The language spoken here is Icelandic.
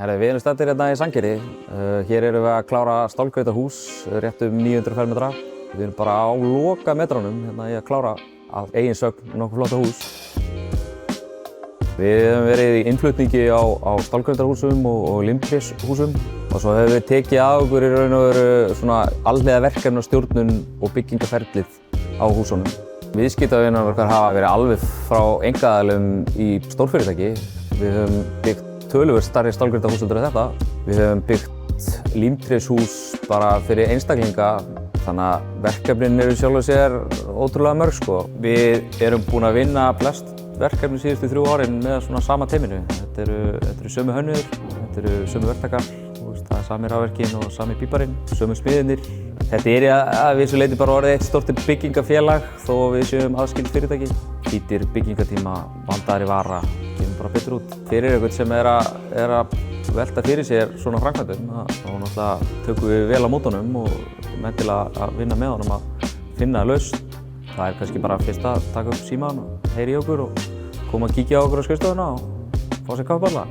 Við erum staddir hérna í Sandgerði. Hér erum við að klára stálkreitahús, rétt 900 fermetra. Við erum bara á loka metranum hérna í að klára af eigin sögn nokkuð flotta hús. Við höfum verið í innflutningi á stálkreitahúsum og limtrishúsum og svo höfum við tekið að okkur í raun og veru svona alhliða verkefnastjórnun og byggingaferlið á húsunum. Viðskiptavinar okkar hafa verið alveg frá einkaaðilum í stórfyrirtæki. Við höfum byggt töluvert stærri stálkreitahús heldur en þetta. Við höfum byggt límtrishús bara fyrir einstaklinga, þannig að verkefnin eru sjálf og sér ótrúlega mörg sko. Við erum búin að vinna flest verkefni síðustu 3 árin með svona sama teyminu. Þetta eru sömu hönnuðir, þetta eru sömu verktakar, það er sami rafverkinn og sami píparinn, sömu smiðirnir. Þetta er að vissu leyti bara orðið eitt stórt byggingafélag þó við séum aðskild fyrirtæki. Hlýtir byggingatíma, vandaðri vara, kemur bara betur út. Fyrir einhvern sem er að velta fyrir sér svona framkvæmdum, þá náttúrulega tökum við vel á mótunum og menn til að vinna með honum að finna lausn. Það er kannski bara fyrst að taka upp símann og heyra í okkur og koma að kíkja á okkur á skrifstofuna og fá sér kaffiballa.